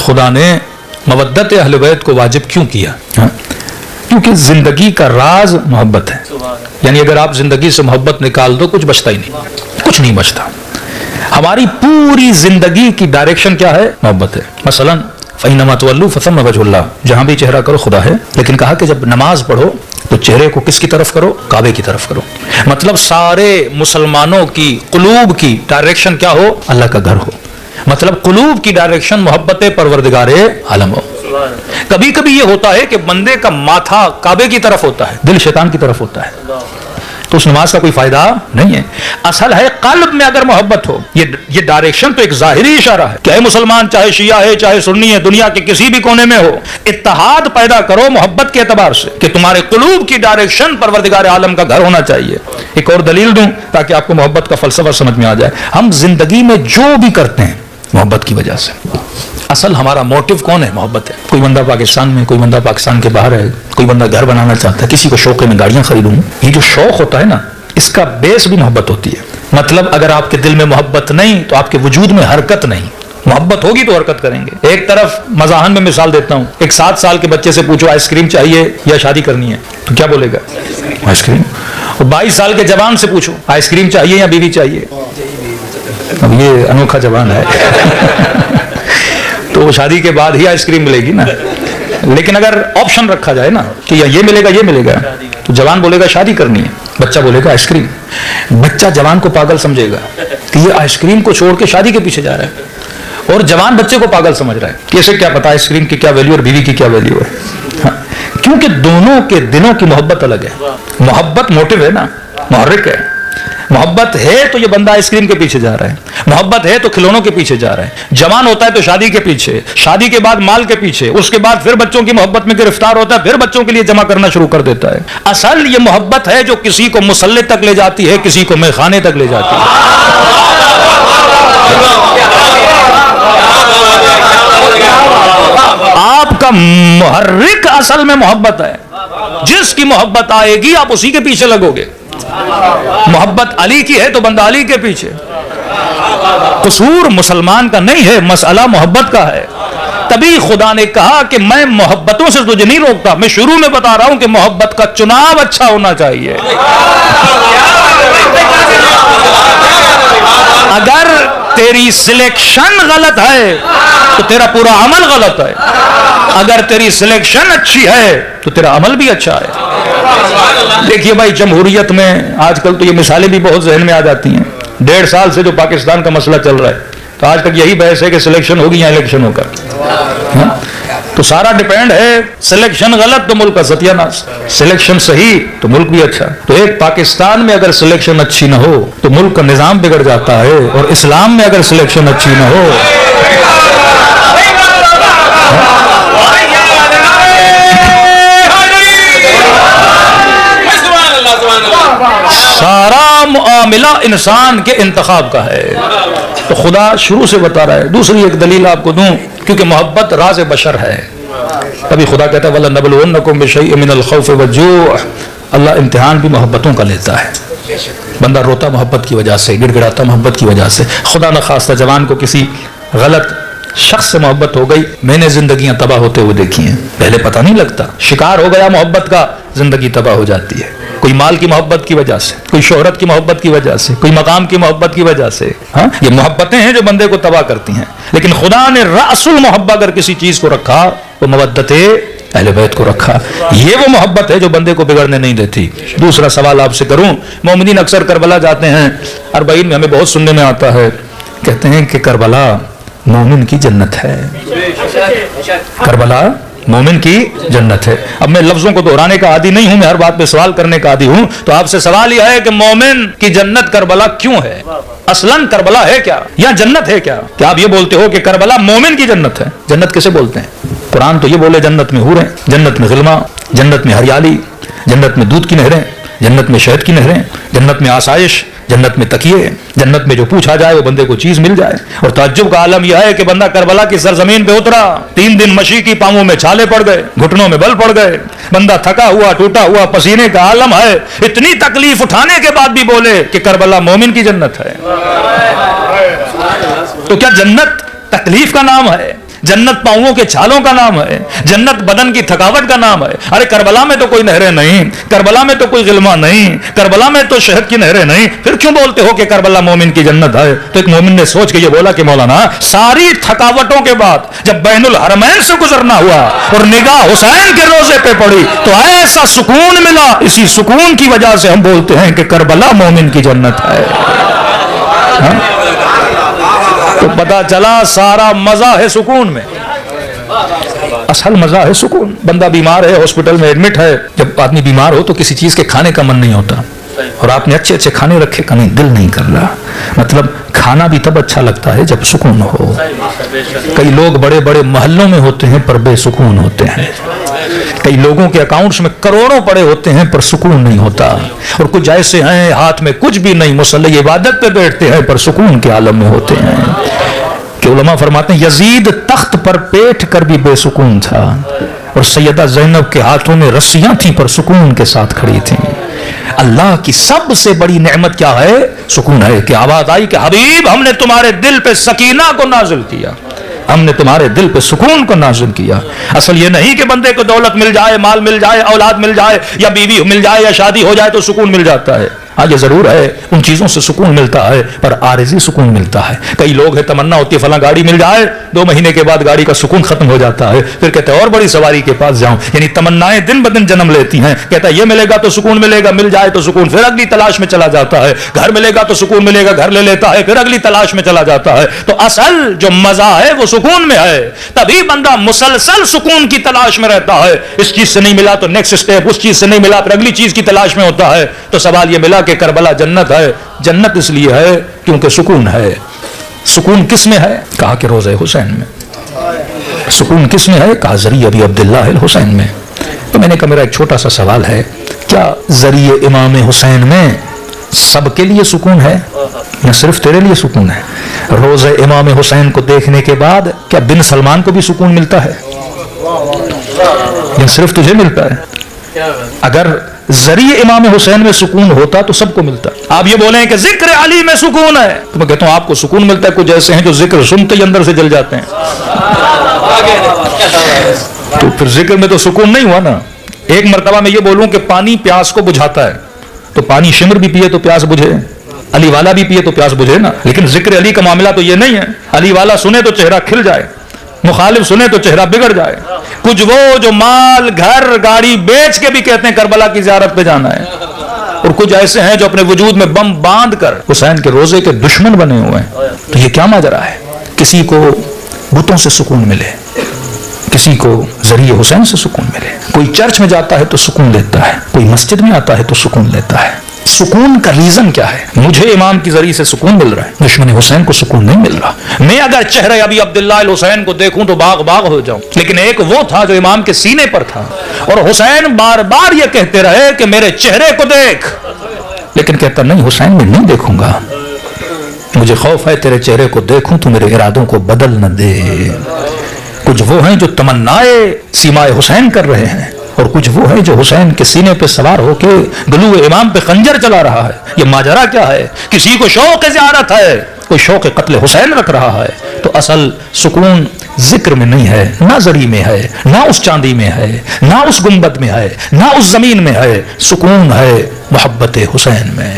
खुदा ने मवद्दत अहले बैत को वाजिब क्यों किया? क्योंकि जिंदगी का राज मोहब्बत है। यानी अगर आप जिंदगी से मोहब्बत निकाल दो कुछ बचता ही नहीं, कुछ नहीं बचता। हमारी पूरी जिंदगी की डायरेक्शन क्या है? मोहब्बत है। मसलन फ़इन्नमा तुवल्लू फ़सम्मा वजहुल्लाह, जहां भी चेहरा करो खुदा है। लेकिन कहा कि जब नमाज पढ़ो तो चेहरे को किसकी तरफ करो? काबे की तरफ करो। मतलब सारे मुसलमानों की कुलूब की डायरेक्शन क्या हो? अल्लाह का घर हो। मतलब कुलूब की डायरेक्शन मोहब्बत परवरदिगारे आलम हो। कभी कभी ये होता है कि बंदे का माथा काबे की तरफ होता है, दिल शैतान की तरफ होता है, तो उस नमाज का कोई फायदा नहीं है। असल है कल्ब में अगर मोहब्बत हो। ये डायरेक्शन तो एक जाहिरी इशारा है, चाहे मुसलमान, चाहे शिया है, चाहे सुन्नी है, दुनिया के किसी भी कोने में हो, इत्तेहाद पैदा करो मोहब्बत के एतबार से कि तुम्हारे कुलूब की डायरेक्शन परवरदिगार आलम का घर होना चाहिए। एक और दलील दूं ताकि आपको मोहब्बत का फलसफा समझ में आ जाए। हम जिंदगी में जो भी करते हैं मोहब्बत की वजह से। असल हमारा मोटिव कौन है? मोहब्बत है। कोई बंदा पाकिस्तान में, कोई बंदा पाकिस्तान के बाहर है, कोई बंदा घर बनाना चाहता है, किसी को शौक है मैं गाड़ियां खरीदूं। ये जो शौक होता है ना, इसका बेस भी मोहब्बत होती है। मतलब अगर आपके दिल में मोहब्बत नहीं तो आपके वजूद में हरकत नहीं। मोहब्बत होगी तो हरकत करेंगे। एक तरफ मजाहन में मिसाल देता हूं, एक 7 साल के बच्चे से पूछो आइसक्रीम चाहिए या शादी करनी है, तो क्या बोलेगा? आइसक्रीम। और 22 साल के जवान से पूछो आइसक्रीम चाहिए या बीवी चाहिए, अब ये अनोखा जवान है तो शादी के बाद ही आइसक्रीम मिलेगी ना। लेकिन अगर ऑप्शन रखा जाए ना कि या ये मिलेगा ये मिलेगा, तो जवान बोलेगा शादी करनी है, बच्चा बोलेगा आइसक्रीम। बच्चा जवान को पागल समझेगा कि ये आइसक्रीम को छोड़ के शादी के पीछे जा रहा है, और जवान बच्चे को पागल समझ रहा है कि इसे क्या पता आइसक्रीम की क्या वैल्यू और बीवी की क्या वैल्यू है। हाँ, क्योंकि दोनों के दिलों की मोहब्बत अलग है। मोहब्बत मोटिव है ना, मुहर्रिक है। मोहब्बत है तो ये बंदा आइसक्रीम के पीछे जा रहा है, मोहब्बत है तो खिलौनों के पीछे जा रहा है। जवान होता है तो शादी के पीछे, शादी के बाद माल के पीछे, उसके बाद फिर बच्चों की मोहब्बत में गिरफ्तार होता है, फिर बच्चों के लिए जमा करना शुरू कर देता है। असल ये मोहब्बत है जो किसी को मुसल्ले तक ले जाती है, किसी को मेखाने तक ले जाती है। आपका मुहर्रिक असल में मोहब्बत है। जिसकी मोहब्बत आएगी आप उसी के पीछे लगोगे। मोहब्बत अली की है तो बंदा अली के पीछे। कसूर मुसलमान का नहीं है, मसला मोहब्बत का है। तभी खुदा ने कहा कि मैं मोहब्बतों से तुझे नहीं रोकता, मैं शुरू में बता रहा हूं कि मोहब्बत का चुनाव अच्छा होना चाहिए। अगर तेरी सिलेक्शन गलत है तो तेरा पूरा अमल गलत है। अगर तेरी सिलेक्शन अच्छी है तो तेरा अमल भी अच्छा है। देखिए भाई, जमहूरियत में आजकल तो ये मिसालें भी बहुत जहन में आ जाती हैं। 1.5 साल से जो पाकिस्तान का मसला चल रहा है, तो आज तक यही बहस है कि सिलेक्शन होगी या इलेक्शन होगा। तो सारा डिपेंड है, सिलेक्शन गलत तो मुल्क का सत्यानाश, सिलेक्शन सही तो मुल्क भी अच्छा। तो एक पाकिस्तान में अगर सिलेक्शन अच्छी ना हो तो मुल्क का निजाम बिगड़ जाता है, और इस्लाम में अगर सिलेक्शन अच्छी ना हो सारा मुआमिला इंसान के इंतखाब का है। तो खुदा शुरू से बता रहा है। दूसरी एक दलील आपको दूं, क्योंकि मोहब्बत राज बशर है, तभी खुदा कहता है वलनबलुवन्नकुम बिशैइन मिनल खौफ वज्जूअ। अल्लाह इम्तिहान भी मोहब्बतों का लेता है। बंदा रोता मोहब्बत की वजह से, गिड़गिड़ाता मोहब्बत की वजह से। खुदा न खास्ता जवान को किसी गलत शख्स से मोहब्बत हो गई, मैंने जिंदगियां तबाह होते हुए देखी हैं, पहले पता नहीं लगता। शिकार हो गया मोहब्बत का, जिंदगी तबाह हो जाती है। कोई माल की मोहब्बत की वजह से, कोई शोहरत की मोहब्बत की वजह से, कोई मकाम की मोहब्बत की वजह से। हाँ, ये मोहब्बतें हैं जो बंदे को तबाह करती हैं। लेकिन खुदा ने रअसुल मोहब्बत अगर किसी चीज को रखा, वो मवद्दत अहले बैत को रखा। ये वो मोहब्बत है जो बंदे को बिगड़ने नहीं देती। दूसरा सवाल आपसे करूं, मोमिनीन अक्सर करबला जाते हैं, 40 में हमें बहुत सुनने में आता है, कहते हैं कि करबला मोमिन की जन्नत है, करबला मोमिन की जन्नत है। अब मैं लफ्जों को दोहराने का आदी नहीं हूं, मैं हर बात पे सवाल करने का आदी हूं। तो आपसे सवाल यह है कि मोमिन की जन्नत करबला क्यों है? असलन करबला है क्या या जन्नत है क्या? क्या आप ये बोलते हो कि करबला मोमिन की जन्नत है? जन्नत किसे बोलते हैं? कुरान तो ये बोले जन्नत में हूरें, जन्नत में गिल्मा, जन्नत में हरियाली, जन्नत में दूध की नहरें, जन्नत में शहद की नहरें, जन्नत में आसाइश, जन्नत में तकिए, जन्नत में जो पूछा जाए वो बंदे को चीज मिल जाए। और ताज्जुब का आलम यह है कि बंदा करबला की सरजमीन पे उतरा, 3 दिन मशी की पांवों में छाले पड़ गए, घुटनों में बल पड़ गए, बंदा थका हुआ टूटा हुआ पसीने का आलम है, इतनी तकलीफ उठाने के बाद भी बोले कि करबला मोमिन की जन्नत है। तो क्या जन्नत तकलीफ का नाम है? जन्नत पांवों के छालों का नाम है, जन्नत बदन की थकावट का नाम है। अरे करबला में तो कोई नहरें नहीं, करबला में तो कोई गिलमा नहीं, करबला में तो शहद की नहरें नहीं, फिर क्यों बोलते हो कि करबला मोमिन की जन्नत है? तो एक मोमिन ने सोच के ये बोला कि मौलाना, सारी थकावटों के बाद जब बैनुल हरमैन से गुजरना हुआ और निगाह हुसैन के रोजे पे पड़ी तो ऐसा सुकून मिला, इसी सुकून की वजह से हम बोलते हैं कि करबला मोमिन की जन्नत है। तो पता चला सारा मजा है सुकून में, असल मजा है सुकून। बंदा बीमार है, हॉस्पिटल में एडमिट है, जब आदमी बीमार हो तो किसी चीज के खाने का मन नहीं होता, और आपने अच्छे अच्छे खाने रखे, कहीं दिल नहीं कर रहा। मतलब खाना भी तब अच्छा लगता है जब सुकून हो। कई लोग बड़े बड़े महलों में होते हैं पर बेसुकून होते हैं, कई लोगों के अकाउंट्स में करोड़ों पड़े होते हैं पर सुकून नहीं होता, और कुछ ऐसे हैं हाथ में कुछ भी नहीं, मुसल्ले इबादत पे बैठते हैं पर सुकून के आलम में होते हैं। कि उलमा फरमाते हैं यजीद तख्त पर बैठ कर भी बेसुकून था, और सैयदा ज़ैनब के हाथों में रस्सियां थी पर सुकून के साथ खड़ी थी। अल्लाह की सबसे बड़ी नेमत क्या है? सुकून है। कि आवाज आई कि हबीब हमने तुम्हारे दिल पे सकीना को नाजिल किया, हमने तुम्हारे दिल पे सुकून को नाजिल किया। असल ये नहीं कि बंदे को दौलत मिल जाए, माल मिल जाए, औलाद मिल जाए, या बीवी मिल जाए, या शादी हो जाए तो सुकून मिल जाता है। हाँ ये जरूर है, उन चीजों से सुकून मिलता है, पर आरिजी सुकून मिलता है। कई लोग है तमन्ना होती है फला गाड़ी मिल जाए, 2 महीने के बाद गाड़ी का सुकून खत्म हो जाता है, फिर कहते हैं और बड़ी सवारी के पास जाऊं। यानी तमन्नाएं दिन ब दिन जन्म लेती हैं। कहता है ये मिलेगा तो सुकून मिलेगा, मिल जाए तो सुकून, फिर अगली तलाश में चला जाता है। घर मिलेगा तो सुकून मिलेगा, घर ले लेता है, फिर अगली तलाश में चला जाता है। तो असल जो मजा है वो सुकून में है। तभी बंदा मुसलसल सुकून की तलाश में रहता है। इस चीज से नहीं मिला तो नेक्स्ट स्टेप, उस चीज से नहीं मिला फिर अगली चीज की तलाश में होता है। तो सवाल ये मिला कि करबला जन्नत है। जन्नत इसलिए है क्योंकि सुकून है। सुकून किस में है? कहा कि रोज़े हुसैन में। सुकून किस में है? कहा ज़रिए अबी अब्दुल्लाह अल हुसैन में। तो मैंने कहा मेरा एक छोटा सा सवाल है, क्या ज़रिए इमाम हुसैन में सबके लिए सुकून है या सिर्फ तेरे लिए सुकून है? रोज़े इमाम हुसैन को देखने के बाद क्या बिन सलमान को भी सुकून मिलता है या सिर्फ तुझे मिलता है? अगर जरिए इमाम हुसैन में सुकून होता तो सबको मिलता। आप ये बोले कि जिक्र अली में सुकून है, तो मैं कहता हूं आपको सुकून मिलता है। कुछ ऐसे हैं जो जिक्र सुनते ही अंदर से जल जाते हैं। तो फिर जिक्र में तो सुकून नहीं हुआ ना। एक मर्तबा मैं ये बोलूं कि पानी प्यास को बुझाता है, तो पानी शिमर भी पिए तो प्यास बुझे, अली वाला भी पिए तो प्यास बुझे ना। लेकिन जिक्र अली का मामला तो ये नहीं है, अली वाला सुने तो चेहरा खिल जाए, मुखालिफ सुने तो चेहरा बिगड़ जाए। कुछ वो जो माल घर गाड़ी बेच के भी कहते हैं करबला की ज़ियारत पे जाना है, और कुछ ऐसे हैं जो अपने वजूद में बम बांध कर हुसैन के रोजे के दुश्मन बने हुए हैं। तो ये क्या माजरा है? किसी को बुतों से सुकून मिले, किसी को जरिए हुसैन से सुकून मिले। कोई चर्च में जाता है तो सुकून लेता है, कोई मस्जिद में आता है तो सुकून लेता है। सुकून का रीजन क्या है? मुझे इमाम की जरिए से सुकून मिल रहा है, दुश्मन हुसैन को सुकून नहीं मिल रहा। मैं अगर चेहरे अभी अब्दुल्लाह अल हुसैन को देखूं तो बाग बाग हो जाऊं, लेकिन एक वो था जो इमाम के सीने पर था, और हुसैन बार बार ये कहते रहे कि मेरे चेहरे को देख, लेकिन कहता नहीं हुसैन में नहीं देखूंगा, मुझे खौफ है तेरे चेहरे को देखूं तो मेरे इरादों को बदल न दे। कुछ वो हैं जो तमन्नाए सीमाए हुसैन कर रहे हैं, और कुछ वो है जो हुसैन के सीने पे सवार होके गलू इमाम पे खंजर चला रहा है। ये माजरा क्या है? किसी को शौक ज़ियारत है, कोई शौक कत्ल हुसैन रख रहा है। तो असल सुकून जिक्र में नहीं है, ना जरी में है, ना उस चांदी में है, ना उस गुंबद में है, ना उस जमीन में है। सुकून है मोहब्बत हुसैन में।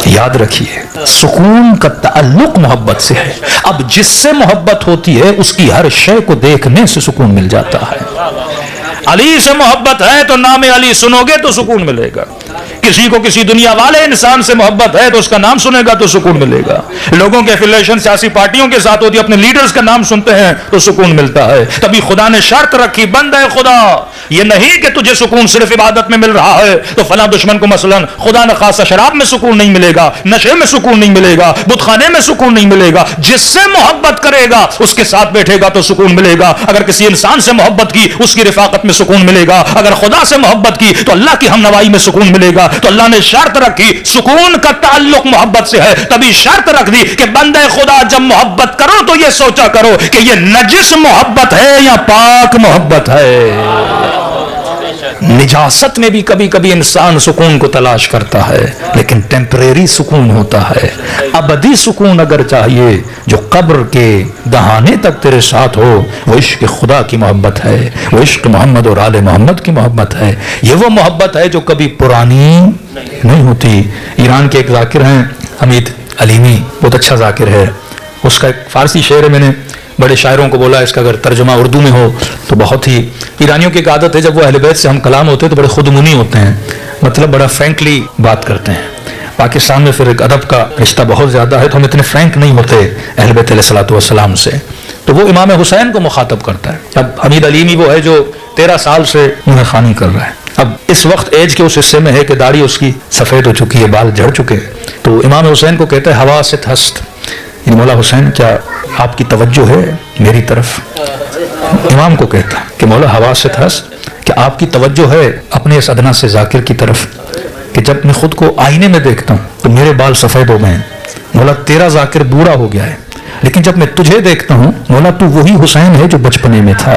याद रखिए, सुकून का ताल्लुक मोहब्बत से है। अब जिससे मोहब्बत होती है उसकी हर शय को देखने से सुकून मिल जाता है। अली से मोहब्बत है तो नाम अली सुनोगे तो सुकून मिलेगा। किसी को किसी दुनिया वाले इंसान से मोहब्बत है तो उसका नाम सुनेगा तो सुकून मिलेगा। लोगों के एफिलिएशन सियासी पार्टियों के साथ होती है, अपने लीडर्स का नाम सुनते हैं तो सुकून मिलता है। तभी खुदा ने शर्त रखी, बंदा है खुदा, ये नहीं कि तुझे सुकून सिर्फ इबादत में मिल रहा है तो फला दुश्मन को मसलन खुदा न खासा शराब में सुकून नहीं मिलेगा, नशे में सुकून नहीं मिलेगा, बुतखाने में सुकून नहीं मिलेगा। जिससे मोहब्बत करेगा उसके साथ बैठेगा तो सुकून मिलेगा। अगर किसी इंसान से मोहब्बत की उसकी रिफाकत में सुकून मिलेगा। अगर खुदा से मोहब्बत की तो अल्लाह की हमनवाई में सुकून मिलेगा। तो अल्लाह ने शर्त रखी, सुकून का ताल्लुक मोहब्बत से है। तभी शर्त रख दी कि बंदे खुदा जब मोहब्बत करो तो ये सोचा करो कि ये नजिस मोहब्बत है या पाक मोहब्बत है। निजासत में भी कभी कभी इंसान सुकून को तलाश करता है, लेकिन टेम्परेरी सुकून होता है। अबदी सुकून अगर चाहिए जो कब्र के दहाने तक तेरे साथ हो, वो इश्क खुदा की मोहब्बत है, वो इश्क मोहम्मद और आले मोहम्मद की मोहब्बत है। ये वो मोहब्बत है जो कभी पुरानी नहीं होती। ईरान के एक जाकिर हैं हमीद अलीमी, बहुत अच्छा जाकिर है। उसका एक फारसी शेर है, मैंने बड़े शायरों को बोला इसका अगर तर्जुमा उर्दू में हो तो बहुत ही। ईरानियों की एक आदत है, जब वो अहले बैत से हम कलाम होते हैं तो बड़े खुदमुनी होते हैं, मतलब बड़ा फ्रैंकली बात करते हैं। पाकिस्तान में फिर एक अदब का रिश्ता बहुत ज़्यादा है, तो हम इतने फ्रैंक नहीं होते अहले बैत अलैहिस्सलातु वस्सलाम से। तो वो इमाम हुसैन को मुखातब करता है। अब हमीद अलीमी वो है जो 13 साल से मुँह खानी कर रहा है। अब इस वक्त एज के उस हिस्से में है कि दाढ़ी उसकी सफ़ेद हो चुकी है, बाल झड़ चुके हैं। तो इमाम हुसैन को कहता है हवा से हस्त, मौला हुसैन क्या आपकी तवज्जो है मेरी तरफ? इमाम को कहता कि मौला हवा से हस्त, क्या आपकी तवज्जो है अपने इस अदना से जाकिर की तरफ कि जब मैं खुद को आईने में देखता हूँ तो मेरे बाल सफ़ेद हो गए हैं। मौला तेरा जाकिर बूढ़ा हो गया है, लेकिन जब मैं तुझे देखता हूँ मौला तू वही हुसैन है जो बचपने में था।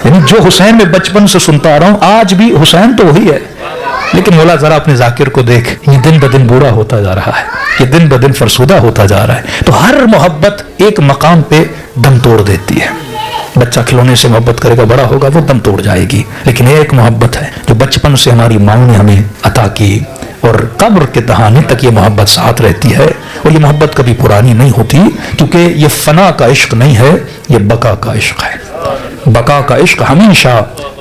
यानी जो हुसैन में बचपन से सुनता आ रहा हूँ, आज भी हुसैन तो वही है, लेकिन मौला जरा अपने जाकिर को देख, ये दिन ब दिन बूढ़ा होता जा रहा है, ये दिन ब दिन फरसुदा होता जा रहा है। तो हर मोहब्बत एक मकाम पे दम तोड़ देती है। बच्चा खिलौने से मोहब्बत करेगा, बड़ा होगा वो दम तोड़ जाएगी, लेकिन एक मोहब्बत है जो बचपन से हमारी माँ ने हमें अता की और कब्र के दहाने तक ये मोहब्बत साथ रहती है। और ये मोहब्बत कभी पुरानी नहीं होती, क्योंकि ये फना का इश्क नहीं है, ये बका का इश्क है। बका का इश्क हमेशा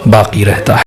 बाकी रहता है।